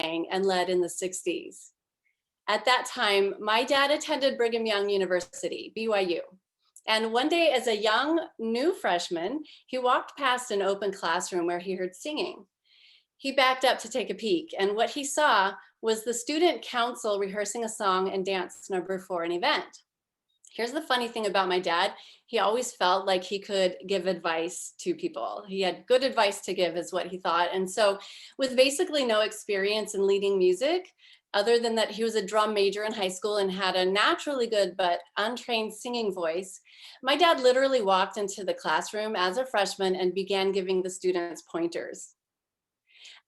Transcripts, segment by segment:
and led in the 60s. At that time, my dad attended Brigham Young University, BYU. And one day as a young new freshman, he walked past an open classroom where he heard singing. He backed up to take a peek, and what he saw was the student council rehearsing a song and dance number for an event. Here's the funny thing about my dad. He always felt like he could give advice to people. He had good advice to give is what he thought. And so with basically no experience in leading music, other than that he was a drum major in high school and had a naturally good but untrained singing voice, my dad literally walked into the classroom as a freshman and began giving the students pointers.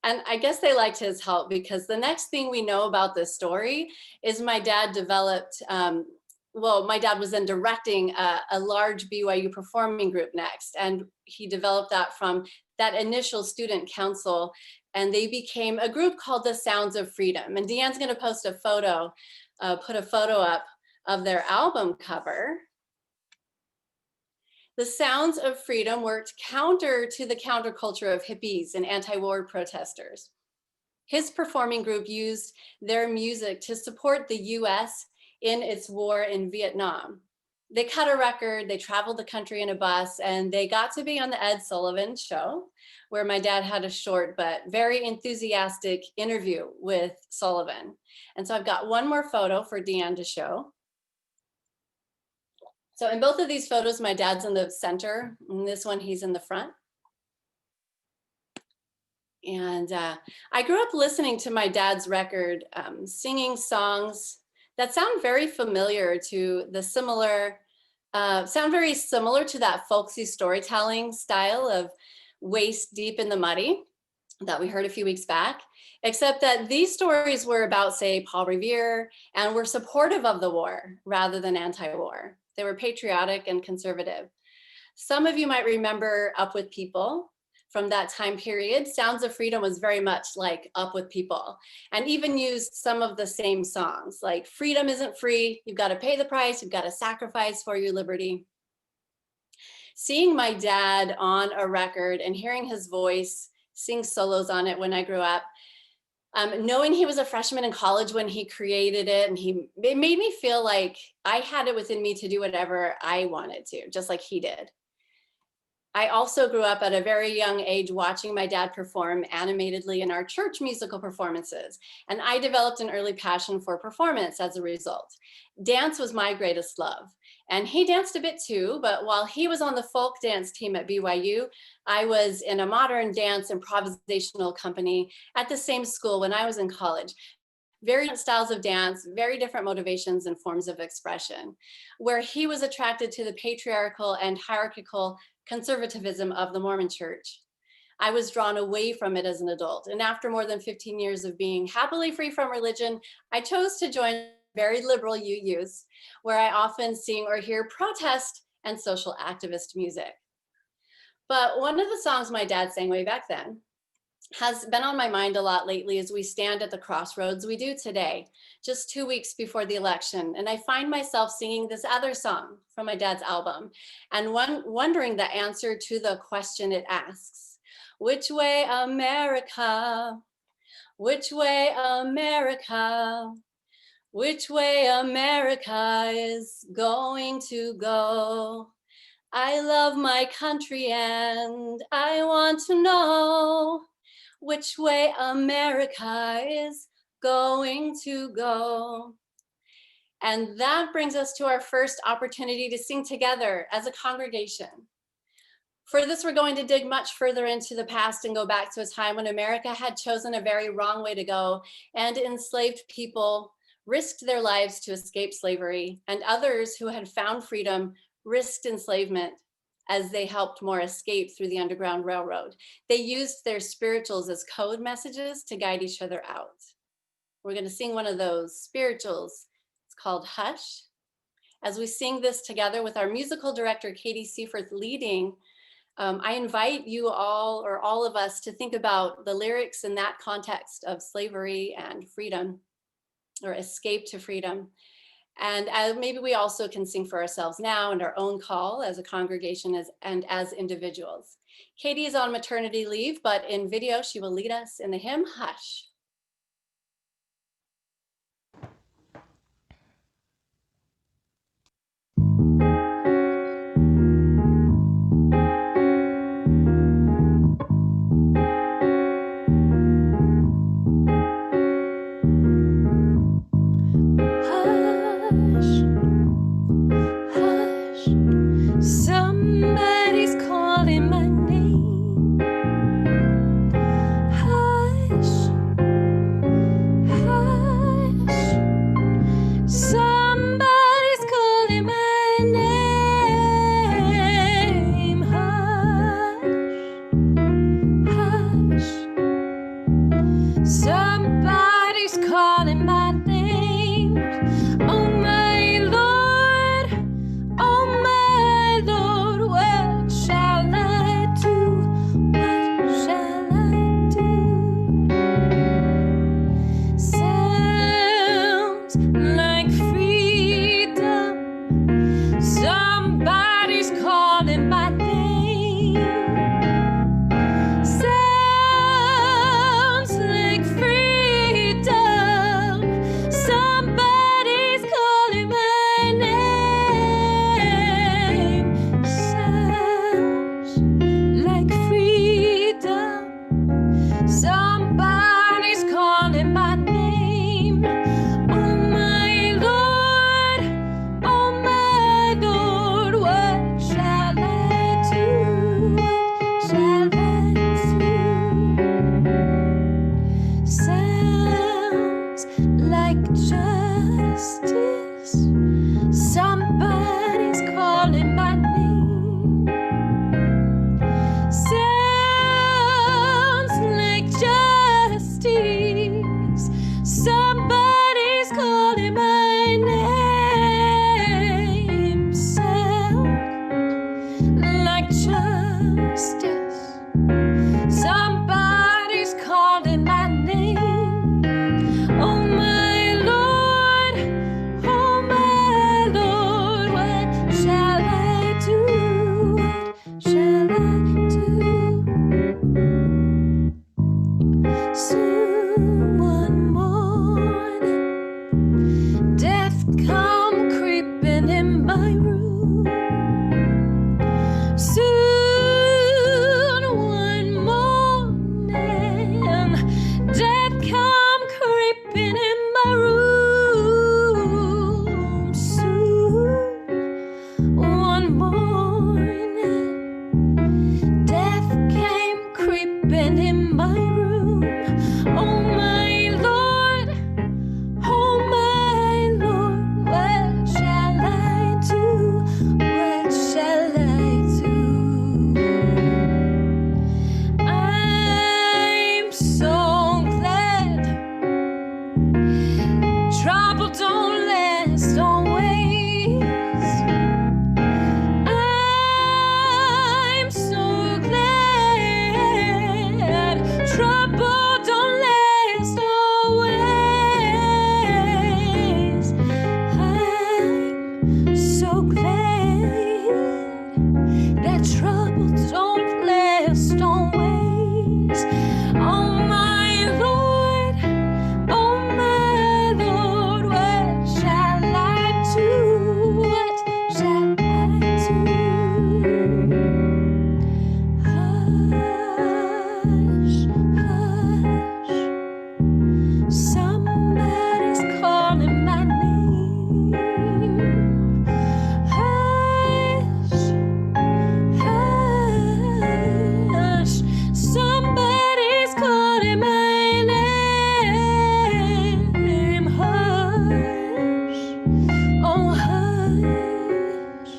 And I guess they liked his help because the next thing we know about this story is my dad developed, my dad was then directing a large BYU performing group next. And he developed that from that initial student council, and they became a group called the Sounds of Freedom. And Deanne's gonna post a photo, put a photo up of their album cover. The Sounds of Freedom worked counter to the counterculture of hippies and anti-war protesters. His performing group used their music to support the US in its war in Vietnam. They cut a record, they traveled the country in a bus, and they got to be on the Ed Sullivan Show, where my dad had a short but very enthusiastic interview with Sullivan. And so I've got one more photo for Deanne to show. So in both of these photos, my dad's in the center. In this one, he's in the front. And I grew up listening to my dad's record, singing songs that sound very familiar to the sound very similar to that folksy storytelling style of waist deep in the muddy that we heard a few weeks back, except that these stories were about, say, Paul Revere, and were supportive of the war rather than anti-war. They were patriotic and conservative. Some of you might remember Up With People from that time period. Sounds of Freedom was very much like Up With People, and even used some of the same songs, like freedom isn't free, you've got to pay the price, you've got to sacrifice for your liberty. Seeing my dad on a record and hearing his voice sing solos on it when I grew up, knowing he was a freshman in college when he created it, and it made me feel like I had it within me to do whatever I wanted to, just like he did. I also grew up at a very young age watching my dad perform animatedly in our church musical performances, and I developed an early passion for performance as a result. Dance was my greatest love, and he danced a bit too, but while he was on the folk dance team at BYU, I was in a modern dance improvisational company at the same school when I was in college. Very different styles of dance, very different motivations and forms of expression, where he was attracted to the patriarchal and hierarchical conservatism of the Mormon Church. I was drawn away from it as an adult, and after more than 15 years of being happily free from religion, I chose to join very liberal UUs, where I often sing or hear protest and social activist music. But one of the songs my dad sang way back then has been on my mind a lot lately as we stand at the crossroads we do today, just 2 weeks before the election. And I find myself singing this other song from my dad's album and wondering the answer to the question it asks. Which way, America? Which way, America? Which way America is going to go? I love my country and I want to know which way America is going to go. And that brings us to our first opportunity to sing together as a congregation. For this, we're going to dig much further into the past and go back to a time when America had chosen a very wrong way to go, and enslaved people risked their lives to escape slavery, and others who had found freedom risked enslavement as they helped more escape through the Underground Railroad. They used their spirituals as code messages to guide each other out. We're going to sing one of those spirituals. It's called Hush. As we sing this together with our musical director, Katie Seaforth, leading, I invite you all, or all of us, to think about the lyrics in that context of slavery and freedom, or escape to freedom. And maybe we also can sing for ourselves now and our own call as a congregation and as individuals. Katie is on maternity leave, but in video, she will lead us in the hymn, Hush. justice. Somebody's calling my name. Sounds like justice. Somebody's calling my name. Sound like justice. Somebody's calling my name. Oh my Lord, what shall I do? What shall I do? Soon one morning, death come creeping in my room. Soon one morning, death come creeping in my room. Soon one morning, death came creeping in my room. Oh my Lord, what shall I do? What shall I do? I'm so glad trouble don't last always. I'm so glad trouble don't last always. I'm so glad that trouble don't last always. Oh my Lord, what shall I do? What shall I do? Hush, hush, somebody's calling my name. Hush, hush, somebody's calling my name. Hush, oh hush,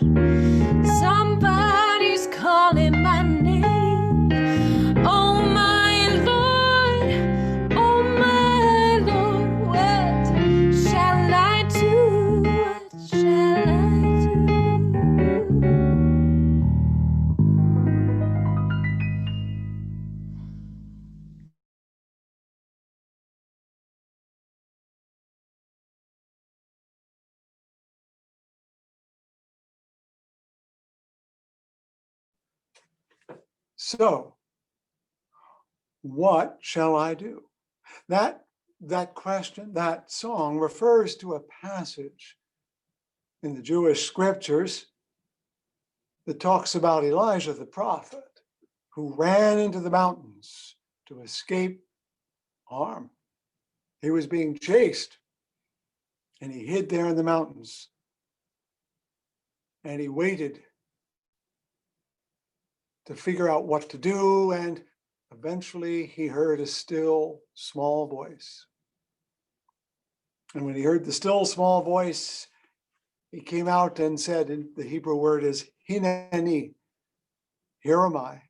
somebody's calling my name. Oh my Lord, what shall I do? What shall I do? So, what shall I do? That question, that song refers to a passage in the Jewish scriptures that talks about Elijah the prophet, who ran into the mountains to escape harm. He was being chased, and he hid there in the mountains, and he waited to figure out what to do, and eventually he heard a still, small voice. And when he heard the still, small voice, he came out and said, and the Hebrew word is hineni, here am I.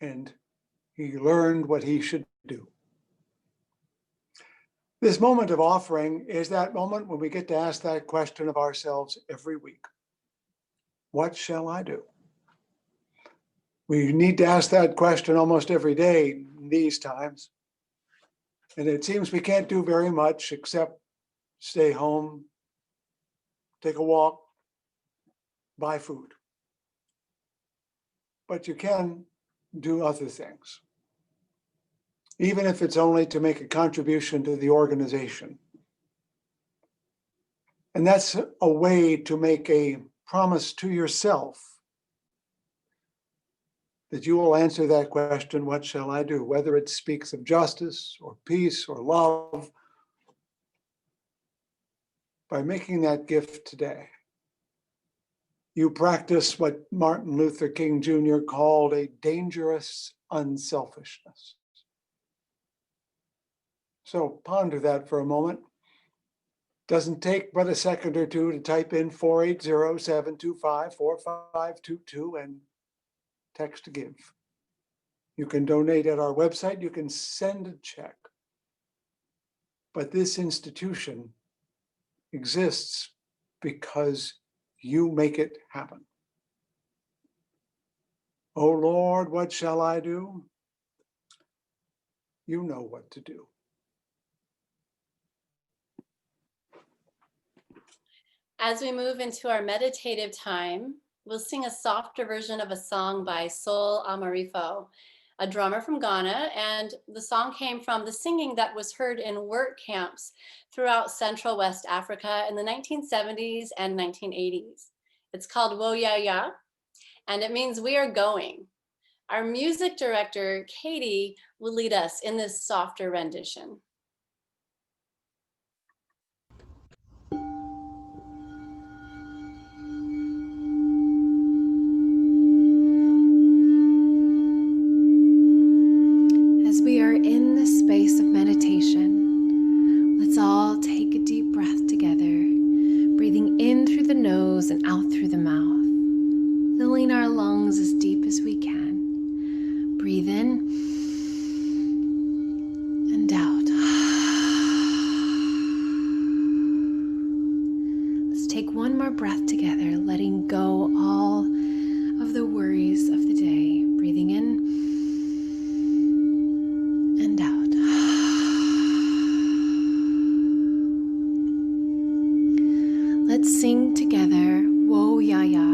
And he learned what he should do. This moment of offering is that moment when we get to ask that question of ourselves every week. What shall I do? We need to ask that question almost every day in these times. And it seems we can't do very much except stay home, take a walk, buy food. But you can do other things, even if it's only to make a contribution to the organization. And that's a way to make a promise to yourself that you will answer that question, what shall I do? Whether it speaks of justice or peace or love, by making that gift today, you practice what Martin Luther King Jr. called a dangerous unselfishness. So ponder that for a moment. Doesn't take but a second or two to type in 480-725-4522 and text to give. You can donate at our website. You can send a check. But this institution exists because you make it happen. Oh Lord, what shall I do? You know what to do. As we move into our meditative time, we'll sing a softer version of a song by Sol Amarifo, a drummer from Ghana, and the song came from the singing that was heard in work camps throughout Central West Africa in the 1970s and 1980s. It's called Wo Ya Ya, and it means we are going. Our music director, Katie, will lead us in this softer rendition. As we are in the space of meditation, let's all take a deep breath together, breathing in through the nose and out through the mouth, filling our lungs as deep as we can. Breathe in and out. Let's take one more breath together, letting go all of the worries of the day. Breathing in and out. Let's sing together, Wo Ya Ya.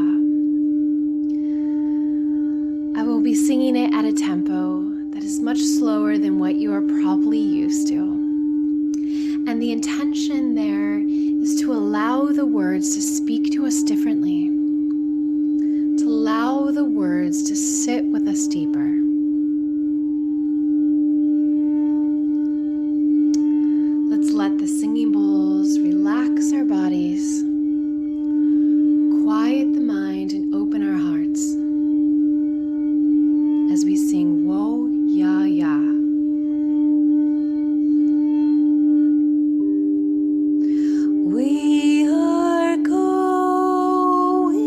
I will be singing it at a tempo that is much slower than what you are probably used to. And the intention there is to allow the words to speak to us differently, to allow the words to sit with us deeper. Let's let the singing bowls relax our bodies, quiet the mind, and open our hearts as we sing Wo Ya Ya. We are going,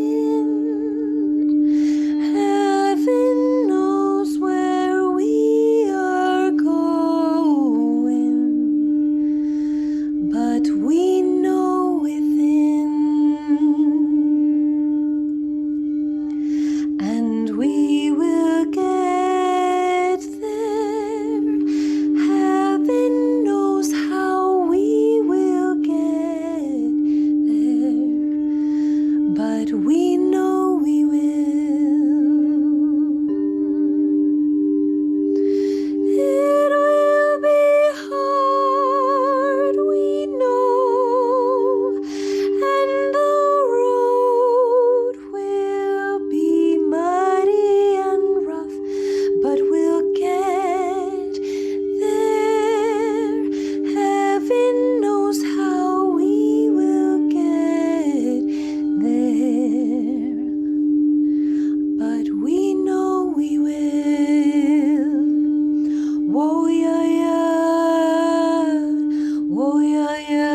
heaven knows where we are going, but we know within, and we will get there. Heaven knows how we will get there, but we know we will. It will be hard, we know, and the road will be muddy and rough, but we'll get there. Heaven knows how we will get there, but we know we will. Wo ya ya, wo ya ya,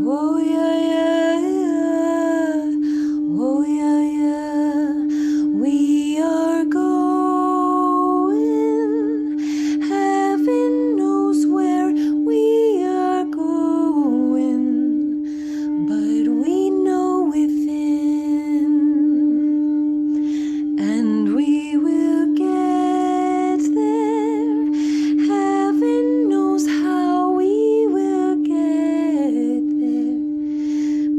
wo ya ya, wo ya ya. We are going, heaven knows where we are going, but we know within, and we will get there. Heaven knows how we will get there,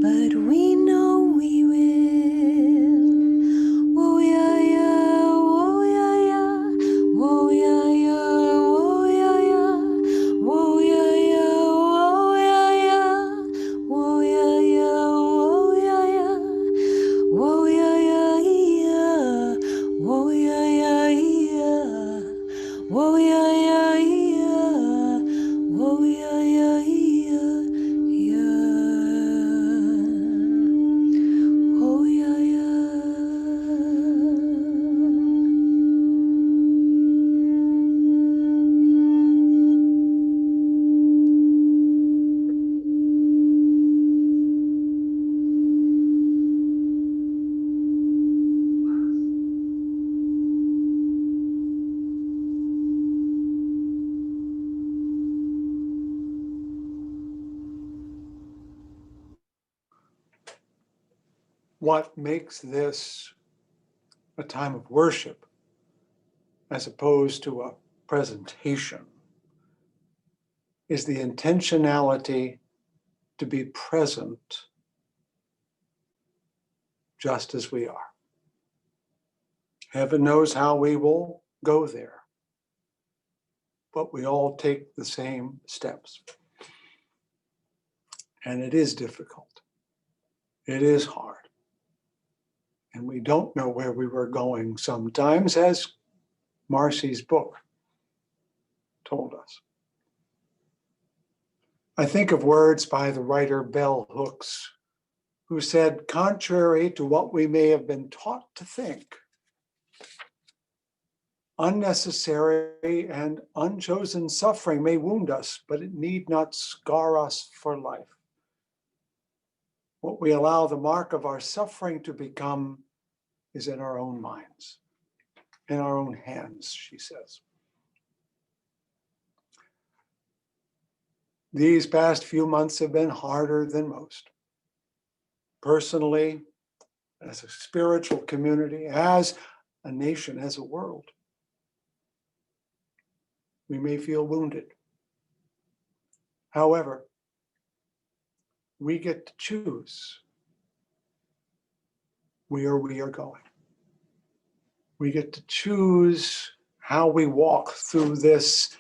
but we know we will. Wo ya ya, wo ya ya, wo ya ya, wo ya ya, wo ya ya, wo ya ya, wo ya ya, wo ya ya, wo ya ya, wo ya ya, wo ya ya, wo ya ya. what makes this a time of worship as opposed to a presentation is the intentionality to be present just as we are. Heaven knows how we will go there, but we all take the same steps. And it is difficult. It is hard. And we don't know where we were going sometimes, as Marcy's book told us. I think of words by the writer Bell Hooks, who said, contrary to what we may have been taught to think, unnecessary and unchosen suffering may wound us, but it need not scar us for life. What we allow the mark of our suffering to become is in our own minds, in our own hands, she says. These past few months have been harder than most. Personally, as a spiritual community, as a nation, as a world, we may feel wounded. However, we get to choose where we are going. We get to choose how we walk through this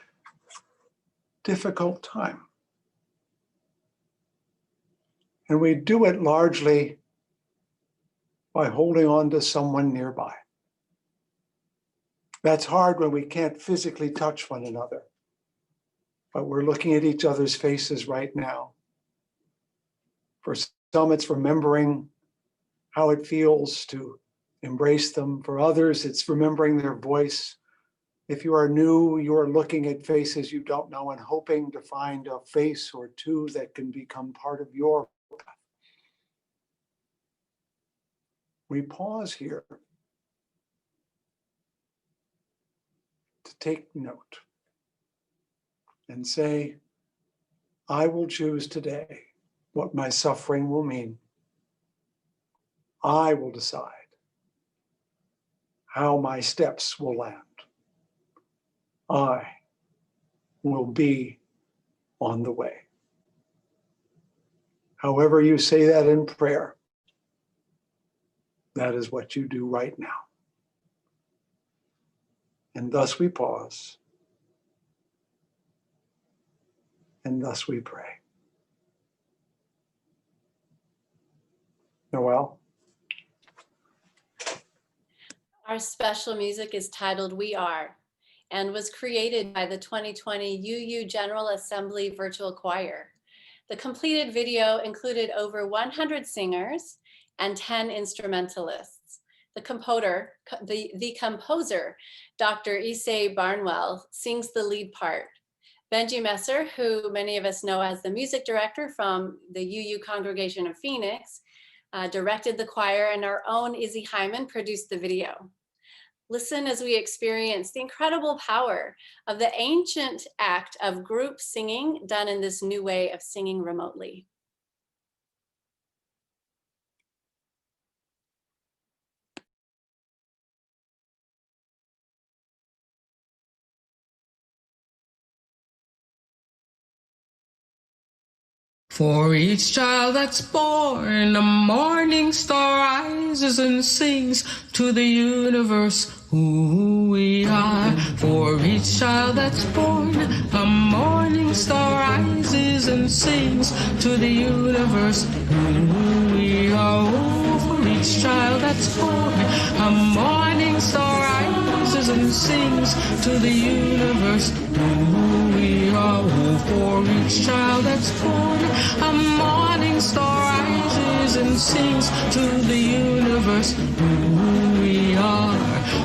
difficult time. And we do it largely by holding on to someone nearby. That's hard when we can't physically touch one another, but we're looking at each other's faces right now. For some, it's remembering how it feels to embrace them. For others, it's remembering their voice. If you are new, you are looking at faces you don't know and hoping to find a face or two that can become part of your path. We pause here to take note and say, I will choose today what my suffering will mean. I will decide how my steps will land. I will be on the way. However you say that in prayer, that is what you do right now. And thus we pause. And thus we pray. Noel? Our special music is titled We Are and was created by the 2020 UU General Assembly Virtual Choir. The completed video included over 100 singers and 10 instrumentalists. The composer, Dr. Issei Barnwell, sings the lead part. Benji Messer, who many of us know as the music director from the UU Congregation of Phoenix, directed the choir, and our own Izzy Hyman produced the video. Listen as we experience the incredible power of the ancient act of group singing done in this new way of singing remotely. For each child that's born, a morning star rises and sings to the universe who we are. For each child that's born, a morning star rises and sings to the universe who we are. Oh, for each child that's born, a morning star rises and sings to the universe who we are. Oh, for each child that's born, a morning star rises and sings to the universe who we are.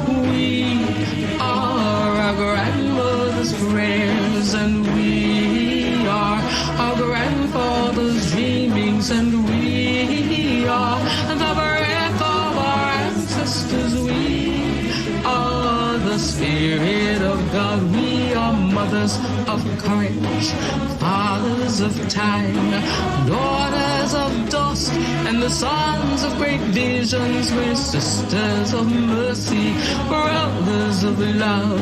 We are our grandmother's prayers, and we are our grandfather's dreamings, and we are the breath of our ancestors. We are the Spirit of God. We are mothers of courage, fathers of time, daughters of dust, and the sons of great visions. We're sisters of mercy, brothers of love,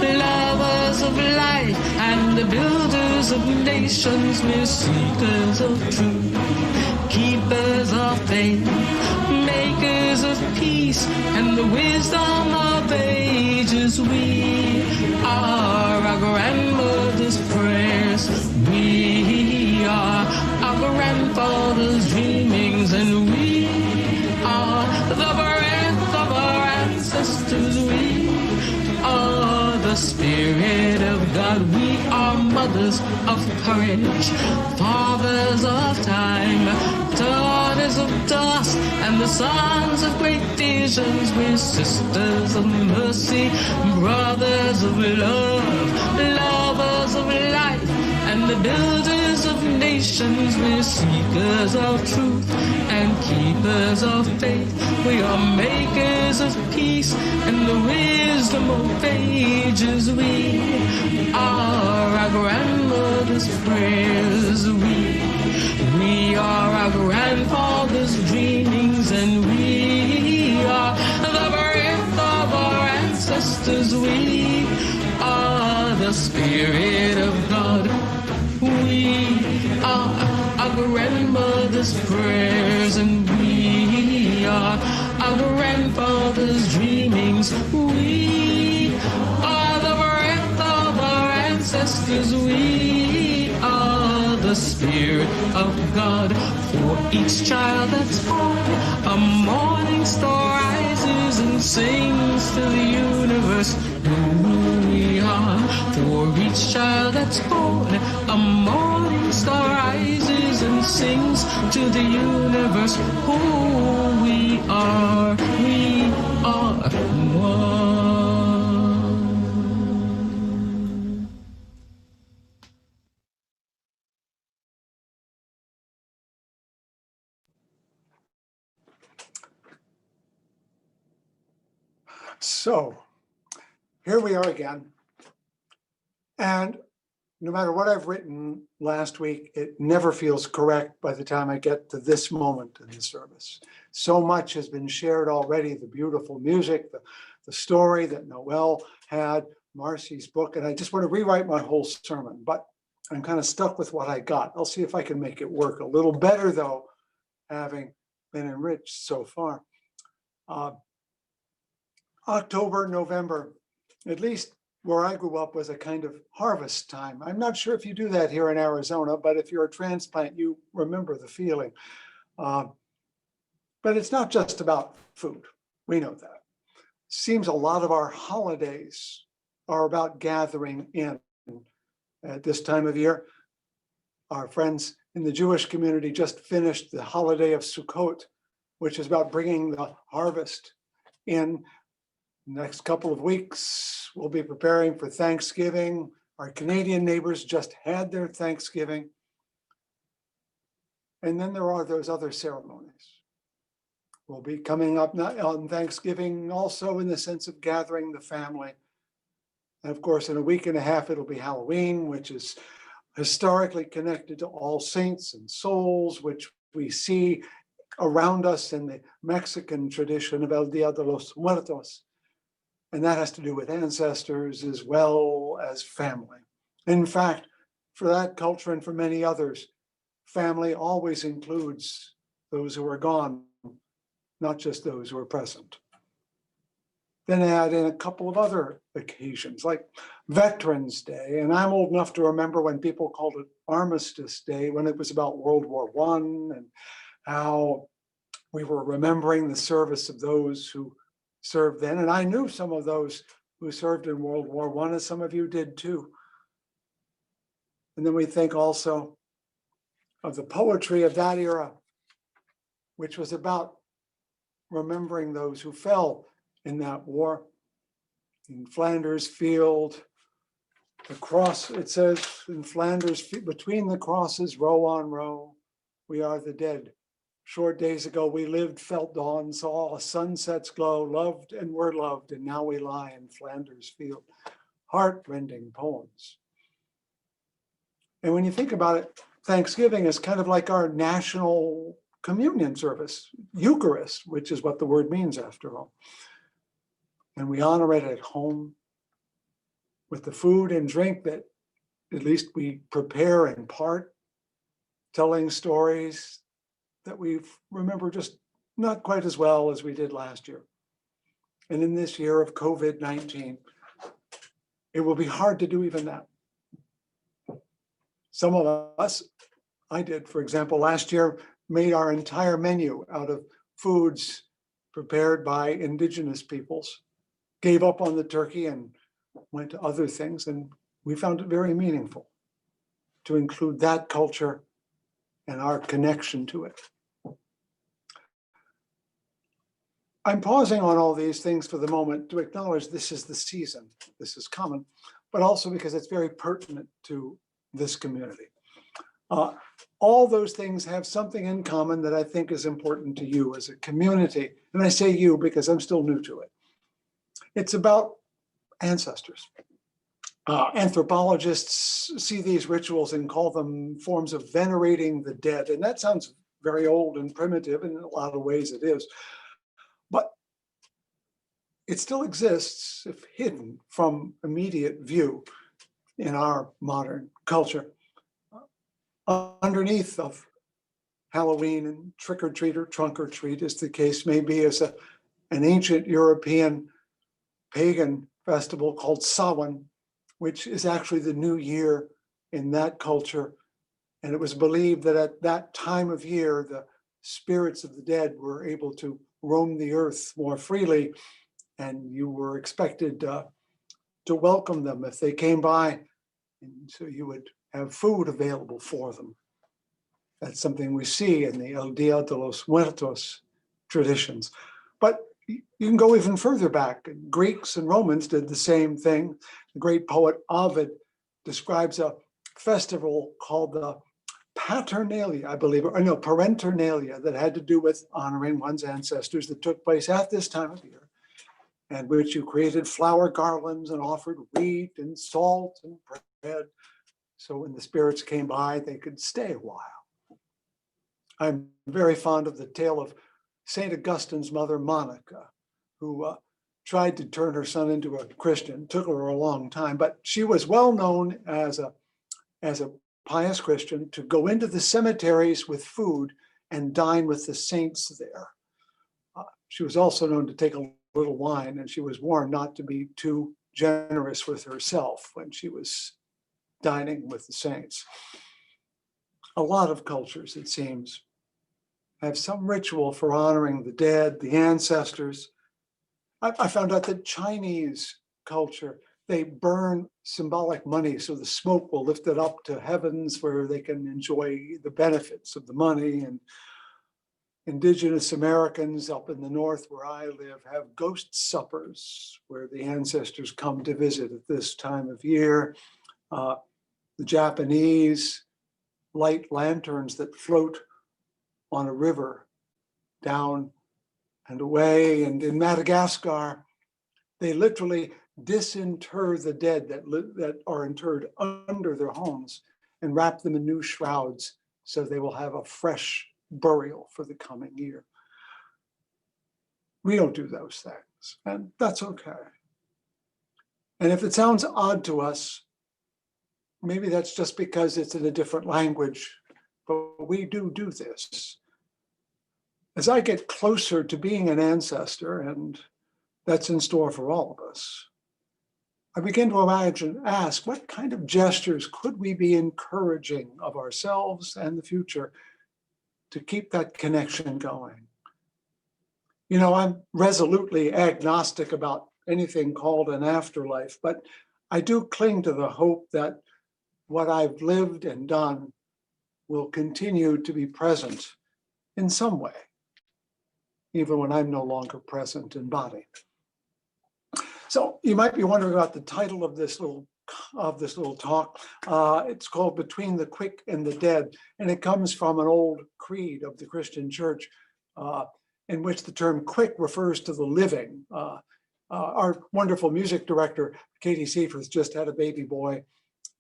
lovers of life, and the builders of nations. We're seekers of truth, keepers of faith, makers of peace, and the wisdom of ages. We are our grandmother's prayers. We are our grandfather's dreamings, and we are the breath of our ancestors. We are the Spirit of God. We are mothers of courage, fathers of time, daughters of dust, and the sons of great visions. We're sisters of mercy, brothers of love, lovers of life, and the builders of nations. We're seekers of truth and keepers of faith. We are makers of peace and the wisdom of ages. We are our grandmother's prayers. We are our grandfather's dreamings, and we are the breath of our ancestors. We are the Spirit of God. We are our grandmother's prayers, and we are our grandfather's dreamings. We are the breath of our ancestors. We are the Spirit of God. For each child that's born, a morning star rises and sings to the universe who we are. For each child that's born, a morning star rises and sings to the universe who we are. We are one. So here we are again. And no matter what I've written last week, it never feels correct by the time I get to this moment in the service. So much has been shared already, the beautiful music, the story that Noel had, Marcy's book, and I just want to rewrite my whole sermon, but I'm kind of stuck with what I got. I'll see if I can make it work a little better, though, having been enriched so far. October, November, at least where I grew up, was a kind of harvest time. I'm not sure if you do that here in Arizona, but if you're a transplant, you remember the feeling. But it's not just about food. We know that. Seems a lot of our holidays are about gathering in. At this time of year, our friends in the Jewish community just finished the holiday of Sukkot, which is about bringing the harvest in. Next couple of weeks, we'll be preparing for Thanksgiving. Our Canadian neighbors just had their Thanksgiving. And then there are those other ceremonies. We'll be coming up on Thanksgiving also in the sense of gathering the family. And of course, in a week and a half, it'll be Halloween, which is historically connected to All Saints and Souls, which we see around us in the Mexican tradition of El Dia de los Muertos. And that has to do with ancestors as well as family. In fact, for that culture and for many others, family always includes those who are gone, not just those who are present. Then add in a couple of other occasions like Veterans Day. And I'm old enough to remember when people called it Armistice Day, when it was about World War I and how we were remembering the service of those who served then. And I knew some of those who served in World War I, as some of you did too. And then we think also of the poetry of that era, which was about remembering those who fell in that war. In Flanders Field, the cross, it says in Flanders, between the crosses, row on row, we are the dead. Short days ago, we lived, felt dawn, saw sunsets glow, loved and were loved, and now we lie in Flanders Field. Heart-rending poems And when you think about it, Thanksgiving is kind of like our national communion service, Eucharist, which is what the word means after all. And we honor it at home with the food and drink that at least we prepare in part, telling stories that we remember just not quite as well as we did last year. And in this year of COVID-19, it will be hard to do even that. Some of us, I did, for example, last year, made our entire menu out of foods prepared by indigenous peoples, gave up on the turkey and went to other things. And we found it very meaningful to include that culture and our connection to it. I'm pausing on all these things for the moment to acknowledge this is the season, this is common, but also because it's very pertinent to this community. All those things have something in common that I think is important to you as a community. And I say you because I'm still new to it. It's about ancestors. Anthropologists see these rituals and call them forms of venerating the dead. And that sounds very old and primitive, and in a lot of ways it is. But it still exists, if hidden from immediate view in our modern culture. Underneath of Halloween and trick or treat or trunk or treat, as the case may be, is an ancient European pagan festival called Samhain, which is actually the new year in that culture. And it was believed that at that time of year, the spirits of the dead were able to roam the earth more freely, and you were expected to welcome them if they came by. And so you would have food available for them. That's something we see in the El Dia de los Muertos traditions. But you can go even further back. Greeks and Romans did the same thing. The great poet Ovid describes a festival called the Paternalia, I believe, or no, Parenternalia, that had to do with honoring one's ancestors, that took place at this time of year, and which you created flower garlands and offered wheat and salt and bread. So when the spirits came by, they could stay a while. I'm very fond of the tale of St. Augustine's mother, Monica, who tried to turn her son into a Christian. It took her a long time, but she was well known as a pious Christian to go into the cemeteries with food and dine with the saints there. She was also known to take a little wine, and she was warned not to be too generous with herself when she was dining with the saints. A lot of cultures, it seems, have some ritual for honoring the dead, the ancestors. I found out that Chinese culture, they burn symbolic money so the smoke will lift it up to heavens where they can enjoy the benefits of the money. And indigenous Americans up in the north where I live have ghost suppers where the ancestors come to visit at this time of year. The Japanese light lanterns that float on a river down and away. And in Madagascar, they literally disinter the dead that are interred under their homes and wrap them in new shrouds so they will have a fresh burial for the coming year. We don't do those things, and that's okay. And if it sounds odd to us, maybe that's just because it's in a different language, but we do this. As I get closer to being an ancestor, and that's in store for all of us, I begin to ask, what kind of gestures could we be encouraging of ourselves and the future to keep that connection going? You know, I'm resolutely agnostic about anything called an afterlife, but I do cling to the hope that what I've lived and done will continue to be present in some way, even when I'm no longer present in body. So you might be wondering about the title of this little talk. It's called Between the Quick and the Dead, and it comes from an old creed of the Christian church in which the term quick refers to the living. Our wonderful music director, Katie Seifert, just had a baby boy,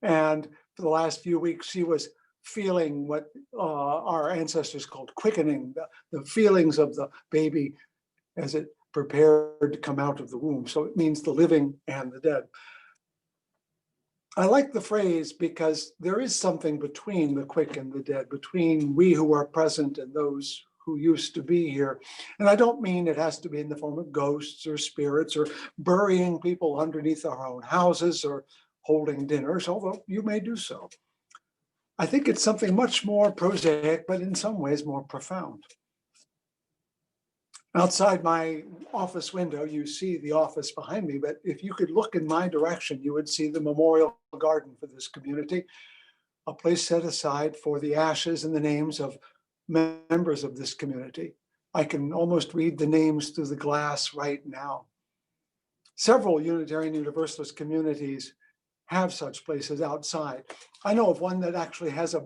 and for the last few weeks, she was feeling what our ancestors called quickening, the feelings of the baby as it prepared to come out of the womb. So it means the living and the dead. I like the phrase because there is something between the quick and the dead, between we who are present and those who used to be here. And I don't mean it has to be in the form of ghosts or spirits or burying people underneath our own houses or holding dinners, although you may do so. I think it's something much more prosaic, but in some ways more profound. Outside my office window, you see the office behind me, but if you could look in my direction, you would see the memorial garden for this community, a place set aside for the ashes and the names of members of this community. I can almost read the names through the glass right now. Several Unitarian Universalist communities have such places outside. I know of one that actually has a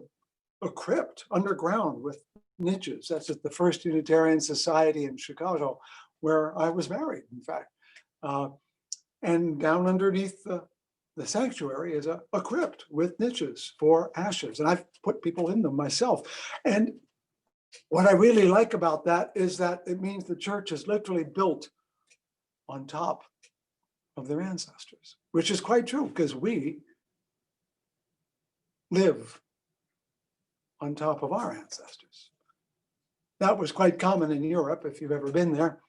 crypt underground with niches. That's at the First Unitarian Society in Chicago, where I was married, in fact. And down underneath the sanctuary is a crypt with niches for ashes. And I've put people in them myself. And what I really like about that is that it means the church is literally built on top of their ancestors, which is quite true because we live on top of our ancestors. That was quite common in Europe, if you've ever been there.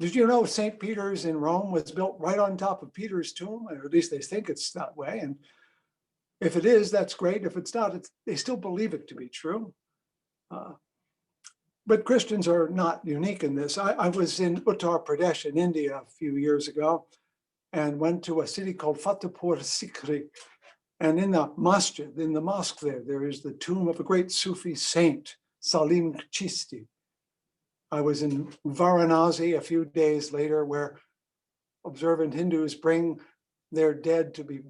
Did you know St. Peter's in Rome was built right on top of Peter's tomb? Or at least they think it's that way. And if it is, that's great. If it's not, they still believe it to be true. But Christians are not unique in this. I was in Uttar Pradesh in India a few years ago and went to a city called Fatehpur Sikri. And in the masjid, in the mosque there is the tomb of a great Sufi saint, Salim Chisti. I was in Varanasi a few days later, where observant Hindus bring their dead to be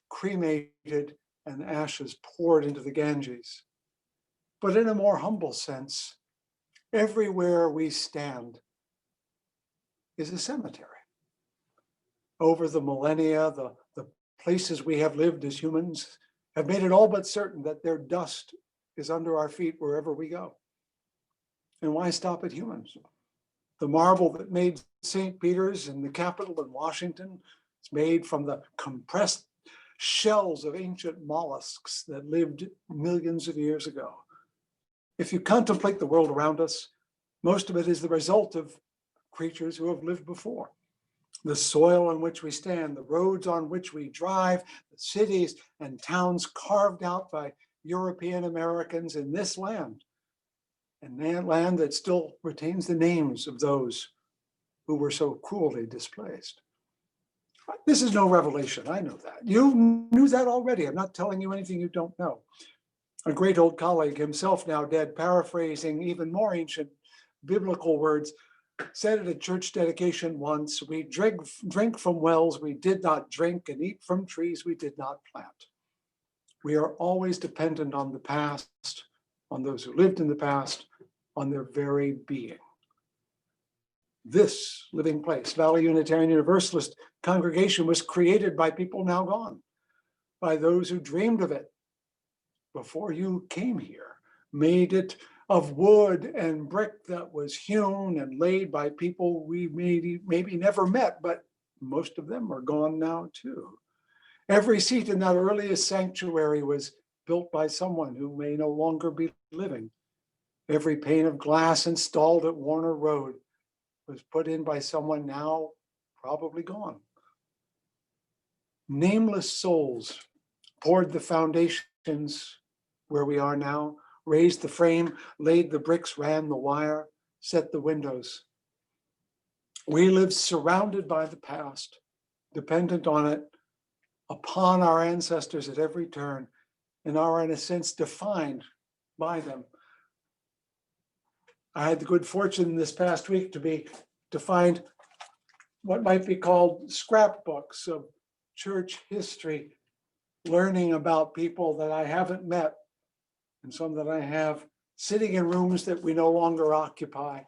cremated and ashes poured into the Ganges. But in a more humble sense, everywhere we stand is a cemetery. Over the millennia, the places we have lived as humans have made it all but certain that their dust is under our feet wherever we go. And why stop at humans? The marble that made St. Peter's in the Capitol in Washington is made from the compressed shells of ancient mollusks that lived millions of years ago. If you contemplate the world around us, most of it is the result of creatures who have lived before. The soil on which we stand, the roads on which we drive, the cities and towns carved out by European Americans in this land, and that land that still retains the names of those who were so cruelly displaced. This is no revelation, I know that. You knew that already. I'm not telling you anything you don't know. A great old colleague, himself now dead, paraphrasing even more ancient biblical words, said at a church dedication once, "We drink from wells we did not drink and eat from trees we did not plant." We are always dependent on the past, on those who lived in the past, on their very being. This living place, Valley Unitarian Universalist congregation, was created by people now gone, by those who dreamed of it before you came here, made it of wood and brick that was hewn and laid by people we maybe never met, but most of them are gone now too. Every seat in that earliest sanctuary was built by someone who may no longer be living. Every pane of glass installed at Warner Road was put in by someone now probably gone. Nameless souls poured the foundations where we are now, raised the frame, laid the bricks, ran the wire, set the windows. We live surrounded by the past, dependent on it, upon our ancestors at every turn, and are in a sense defined by them. I had the good fortune this past week to find what might be called scrapbooks of church history, learning about people that I haven't met and some that I have, sitting in rooms that we no longer occupy,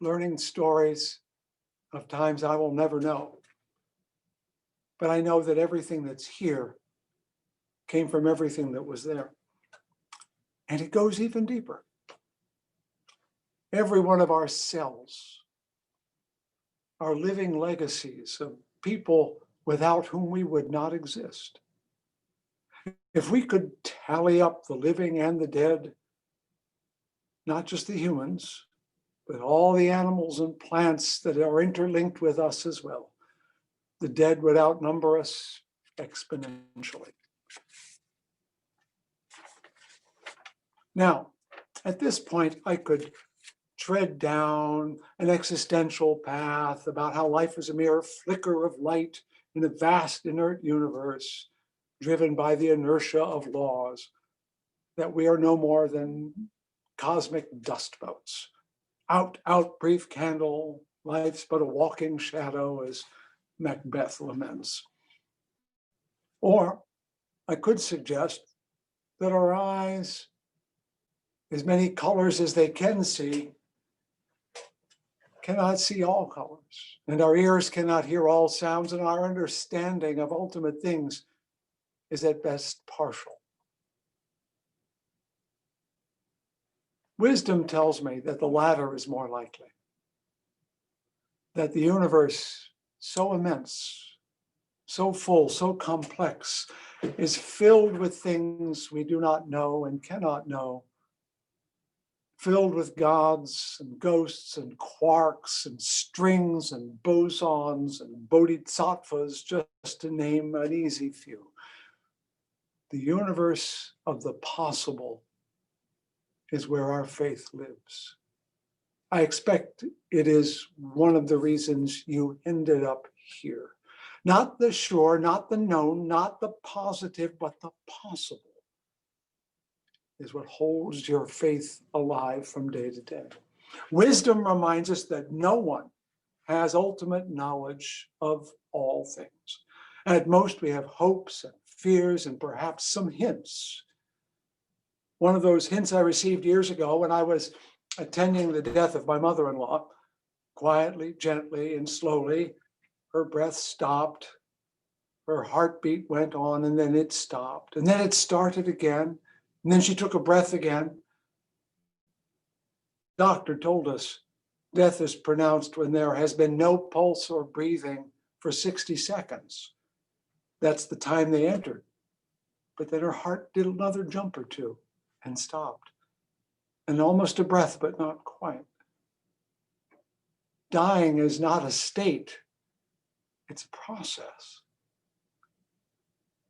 learning stories of times I will never know. but I know that everything that's here came from everything that was there. And it goes even deeper. Every one of our cells are living legacies of people without whom we would not exist. If we could tally up the living and the dead, not just the humans, but all the animals and plants that are interlinked with us as well, the dead would outnumber us exponentially. Now, at this point, I could tread down an existential path about how life is a mere flicker of light in a vast inert universe, driven by the inertia of laws, that we are no more than cosmic dust motes. Out, out, brief candle, life's but a walking shadow, as Macbeth laments. Or I could suggest that our eyes, as many colors as they can see, cannot see all colors, and our ears cannot hear all sounds, and our understanding of ultimate things is at best partial. Wisdom tells me that the latter is more likely, that the universe, so immense, so full, so complex, is filled with things we do not know and cannot know, filled with gods and ghosts and quarks and strings and bosons and bodhisattvas, just to name an easy few. The universe of the possible is where our faith lives. I expect it is one of the reasons you ended up here. Not the sure, not the known, not the positive, but the possible is what holds your faith alive from day to day. Wisdom reminds us that no one has ultimate knowledge of all things. At most, we have hopes and fears and perhaps some hints. One of those hints I received years ago when I was attending the death of my mother-in-law, quietly, gently, and slowly, her breath stopped, her heartbeat went on, and then it stopped, and then it started again, and then she took a breath again. Doctor told us death is pronounced when there has been no pulse or breathing for 60 seconds. That's the time they entered. But then her heart did another jump or two and stopped. And almost a breath, but not quite. Dying is not a state, it's a process.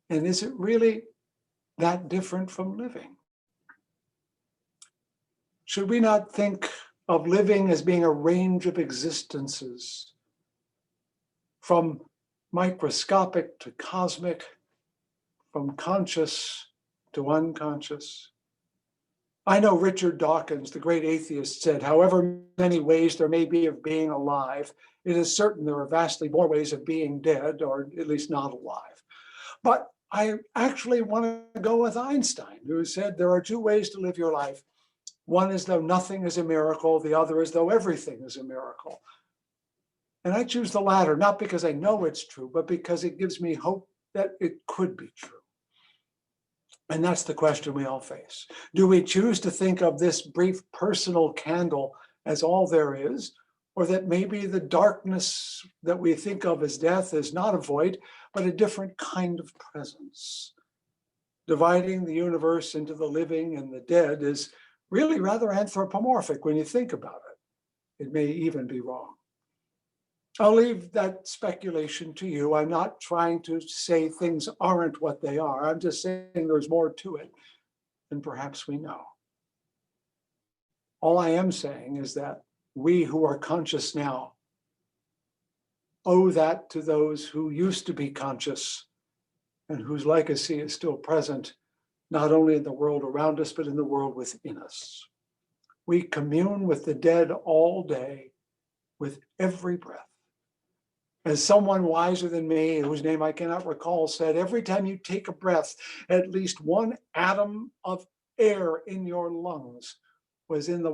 And is it really that different from living? Should we not think of living as being a range of existences, from microscopic to cosmic, from conscious to unconscious? I know Richard Dawkins, the great atheist, said, however many ways there may be of being alive, it is certain there are vastly more ways of being dead, or at least not alive. But I actually want to go with Einstein, who said there are two ways to live your life. One is though nothing is a miracle, the other is though everything is a miracle. And I choose the latter, not because I know it's true, but because it gives me hope that it could be true. And that's the question we all face. Do we choose to think of this brief personal candle as all there is, or that maybe the darkness that we think of as death is not a void, but a different kind of presence? Dividing the universe into the living and the dead is really rather anthropomorphic when you think about it. It may even be wrong. I'll leave that speculation to you. I'm not trying to say things aren't what they are. I'm just saying there's more to it than perhaps we know. All I am saying is that we who are conscious now owe that to those who used to be conscious and whose legacy is still present, not only in the world around us, but in the world within us. We commune with the dead all day, with every breath. As someone wiser than me, whose name I cannot recall, said, every time you take a breath, at least one atom of air in your lungs was in the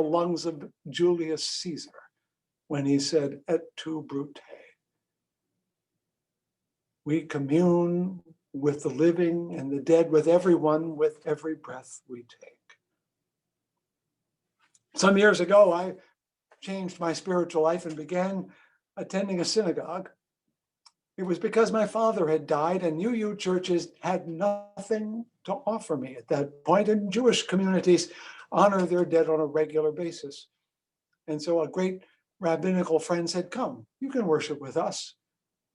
lungs of Julius Caesar when he said, et tu, Brute. We commune with the living and the dead, with everyone, with every breath we take. Some years ago, I changed my spiritual life and began attending a synagogue. It was because my father had died and UU churches had nothing to offer me at that point, and Jewish communities honor their dead on a regular basis. And so a great rabbinical friend said, "Come, you can worship with us."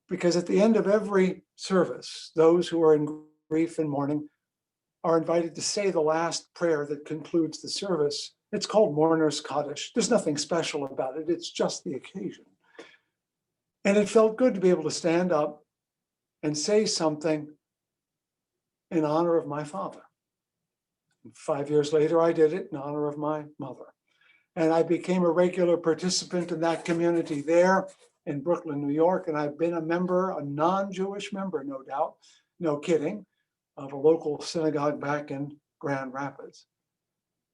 Because at the end of every service, those who are in grief and mourning are invited to say the last prayer that concludes the service. It's called Mourner's Kaddish. There's nothing special about it. It's just the occasion. And it felt good to be able to stand up and say something in honor of my father. And 5 years later, I did it in honor of my mother. And I became a regular participant in that community there in Brooklyn, New York. And I've been a member, a non-Jewish member, no doubt, no kidding, of a local synagogue back in Grand Rapids.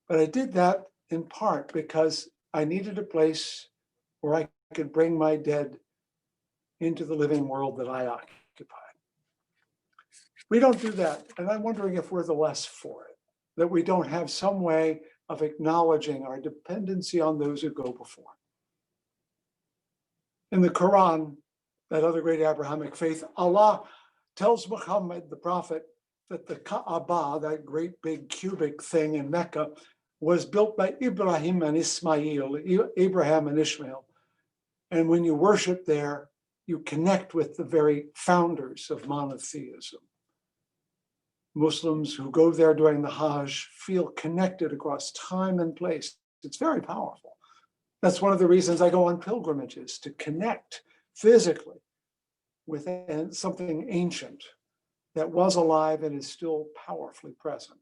But I did that in part because I needed a place where I could bring my dead into the living world that I occupied. We don't do that. And I'm wondering if we're the less for it, that we don't have some way of acknowledging our dependency on those who go before. In the Quran, that other great Abrahamic faith, Allah tells Muhammad, the prophet, that the Kaaba, that great big cubic thing in Mecca, was built by Ibrahim and Ismail, Abraham and Ishmael. And when you worship there, you connect with the very founders of monotheism. Muslims who go there during the Hajj feel connected across time and place. It's very powerful. That's one of the reasons I go on pilgrimages, to connect physically with something ancient that was alive and is still powerfully present.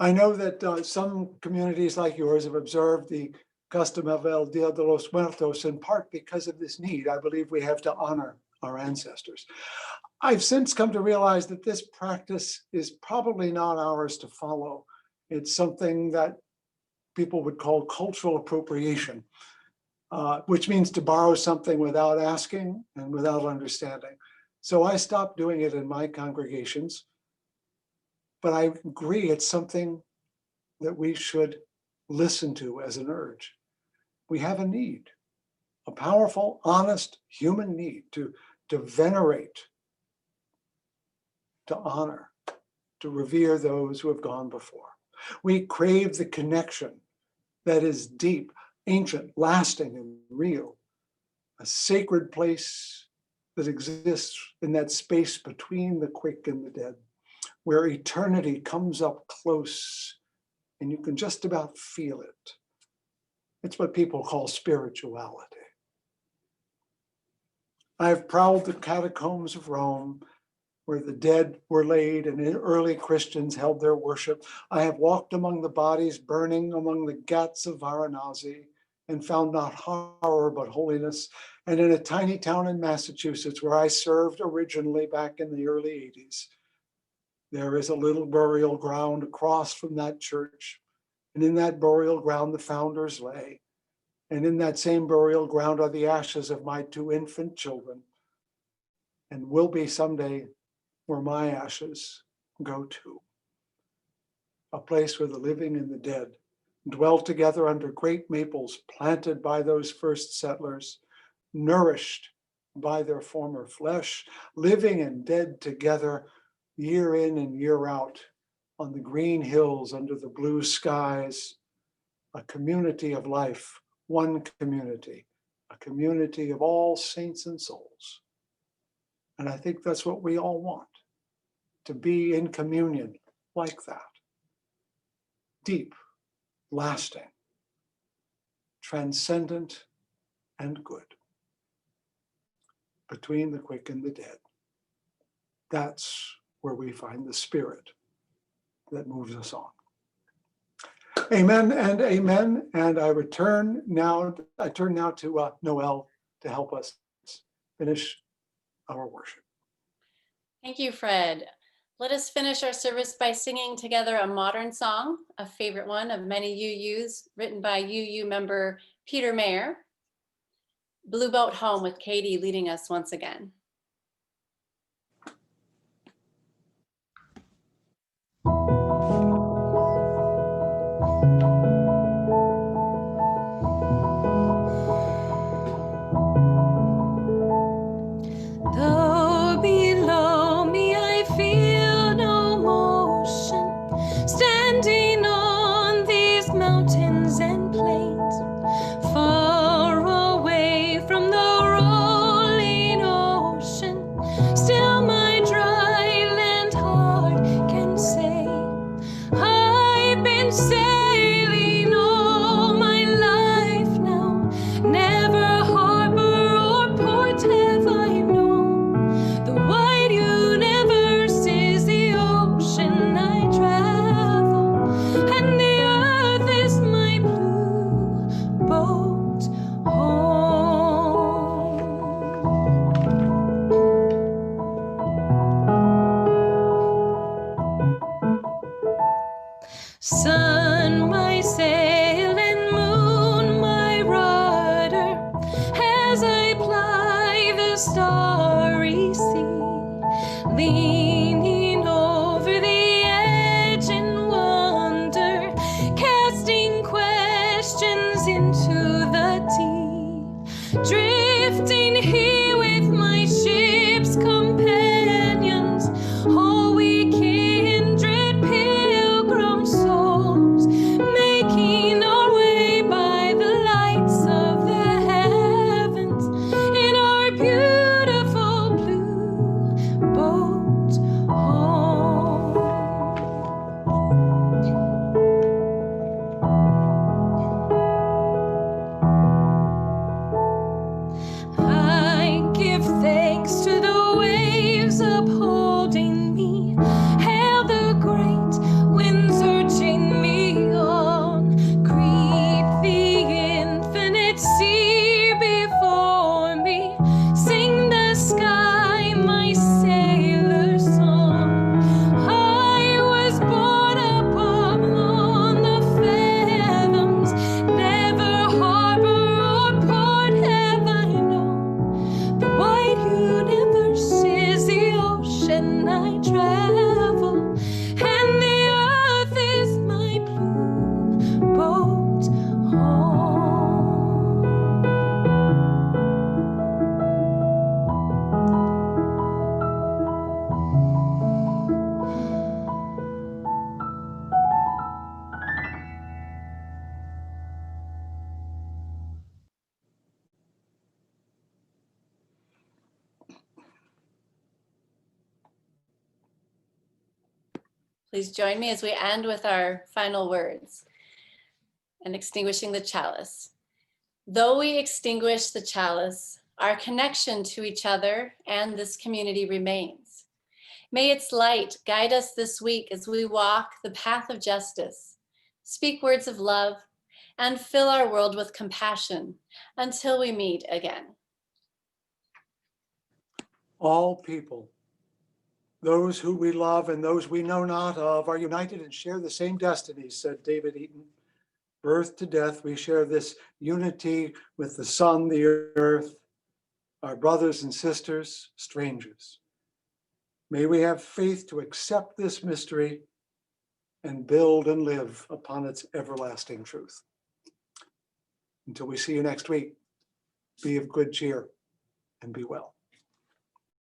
I know that some communities like yours have observed the custom of El Dia de los Muertos in part because of this need. I believe we have to honor our ancestors. I've since come to realize that this practice is probably not ours to follow. It's something that people would call cultural appropriation, which means to borrow something without asking and without understanding. So I stopped doing it in my congregations, but I agree it's something that we should listen to as an urge. We have a need, a powerful, honest human need to venerate, to honor, to revere those who have gone before. We crave the connection that is deep, ancient, lasting, and real, a sacred place that exists in that space between the quick and the dead, where eternity comes up close and you can just about feel it. It's what people call spirituality. I've prowled the catacombs of Rome, where the dead were laid and early Christians held their worship. I have walked among the bodies burning among the ghats of Varanasi and found not horror but holiness. And in a tiny town in Massachusetts, where I served originally back in the early 80s, there is a little burial ground across from that church. And in that burial ground, the founders lay. And in that same burial ground are the ashes of my 2 infant children, and will be someday where my ashes go to. A place where the living and the dead dwell together under great maples planted by those first settlers, nourished by their former flesh, living and dead together year in and year out on the green hills under the blue skies, a community of life, one community, a community of all saints and souls. And I think that's what we all want, to be in communion like that. Deep, lasting, transcendent, and good. Between the quick and the dead. That's where we find the spirit that moves us on. Amen and amen. And I turn now to Noel to help us finish our worship. Thank you, Fred. Let us finish our service by singing together a modern song, a favorite one of many UUs, written by UU member Peter Mayer. Blue Boat Home with Katie leading us once again. Though below me I feel no motion, standing on these mountains and plains, far away from the rolling ocean, still my dry land heart can say, I've been sailing all my life now, never harbor or port have I known. The wide universe is the ocean I travel, and the earth is my blue boat home. Sun, my sail, and moon, my rudder, as I ply the starry sea, leaning over the edge in wonder, casting questions into the deep, drifting here with my ship's companions, all we kindred pilgrim souls, making our way by the lights of the heavens in our beautiful blue boat home. I give thanks to the waves upholding me, hail the great winds urging me on, greet the infinite sea before me, sing the sky my sailor's song. I was born up on the fathoms, never harbor or port have I known. The wide universe is the ocean I travel, and the earth is my blue boat home. Please join me as we end with our final words and extinguishing the chalice. Though we extinguish the chalice, our connection to each other and this community remains. May its light guide us this week as we walk the path of justice, speak words of love, and fill our world with compassion until we meet again. All people, those who we love and those we know not of, are united and share the same destinies, said David Eaton. Birth to death, we share this unity with the sun, the earth, our brothers and sisters, strangers. May we have faith to accept this mystery and build and live upon its everlasting truth. Until we see you next week, be of good cheer and be well.